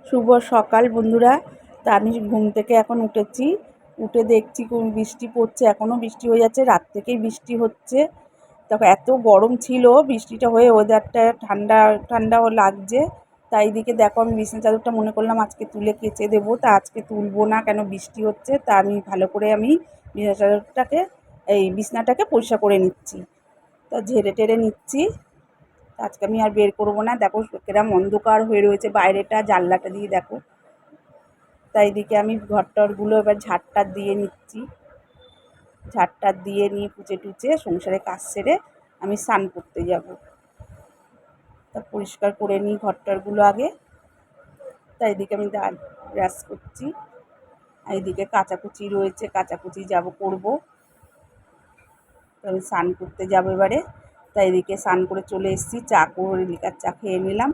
শুভ সকাল বন্ধুরা। তা আমি ঘুম থেকে এখন উঠেছি, উঠে দেখছি বৃষ্টি পড়ছে, এখনও বৃষ্টি হয়ে যাচ্ছে, রাত থেকেই বৃষ্টি হচ্ছে। তখন এত গরম ছিল, বৃষ্টিটা হয়ে ওয়েদারটা ঠান্ডা ঠান্ডাও লাগছে। তাই দিকে দেখো আমি বিছানা চাদরটা মনে করলাম আজকে তুলে কেচে দেবো, তা আজকে তুলবো না, কেন বৃষ্টি হচ্ছে। তা আমি ভালো করে বিছানা চাদরটাকে বিছানাটাকে পরিষ্কার করে নিচ্ছি, তা ঝেড়ে টেড়ে নিচ্ছি। আজকে আমি আর বের করবো না। দেখো কিরম অন্ধকার হয়ে রয়েছে বাইরেটা, জানলাটা দিয়ে দেখো। তাই দিকে আমি ঘরটরগুলো এবার ঝাড়টার দিয়ে নিচ্ছি, ঝাড়টার দিয়ে নিয়ে পুচে টুচে সংসারে কাজ সেরে আমি স্নান করতে যাব। তা পরিষ্কার করে নিই ঘরটরগুলো আগে। তাই এদিকে আমি ব্রাশ করছি, আর এদিকে কাচাকুচি রয়েছে, কাচাকুচি করবো। তো আমি স্নান করতে যাবো এবারে। তাই এদিকে স্নান করে চলে এসেছি, চা করে লিকার চা খেয়ে নিলাম।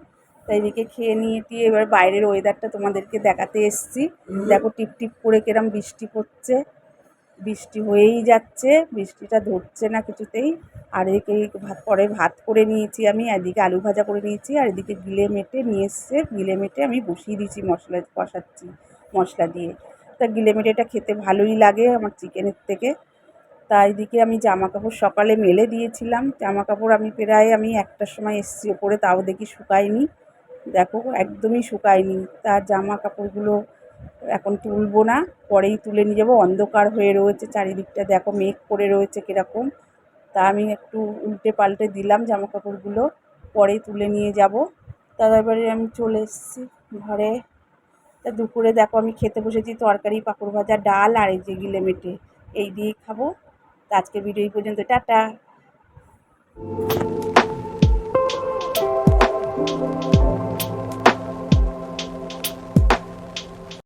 তাই এদিকে খেয়ে নিয়ে এবার বাইরের ওয়েদারটা তোমাদেরকে দেখাতে এসেছি। দেখো টিপ টিপ করে কিরম বৃষ্টি পড়ছে, বৃষ্টি হয়েই যাচ্ছে, বৃষ্টিটা ধরছে না কিছুতেই। আর এদিকে ভাত করে নিয়েছি আমি, এদিকে আলু ভাজা করে নিয়েছি, আর এদিকে গিলে মেটে নিয়ে এসছে, গিলে মেটে আমি বসিয়ে দিয়েছি, মশলা কষাচ্ছি মশলা দিয়ে। তা গিলে মেটেটা খেতে ভালোই লাগে আমার চিকেনের থেকে। তা এদিকে আমি জামাকাপড় সকালে মেলে দিয়েছিলাম, জামাকাপড় আমি প্রায় 1টার সময় এসেছি ওপরে, তাও দেখি শুকায়নি। দেখো একদমই শুকায়নি। তার জামা কাপড়গুলো এখন তুলবো না, পরেই তুলে নিয়ে যাবো। অন্ধকার হয়ে রয়েছে চারিদিকটা, দেখো মেঘ করে রয়েছে কীরকম। তা আমি একটু উল্টে পাল্টে দিলাম জামা কাপড়গুলো, পরেই তুলে নিয়ে যাব। তারপরে আমি চলে এসেছি ঘরে। তা দুপুরে দেখো আমি খেতে বসেছি তরকারি, পাঁপড় ভাজা, ডাল, আর এই যে গিলে মেটে, এই দিয়েই খাবো। তো আজকে ভিডিও এই পর্যন্ত, টাটা।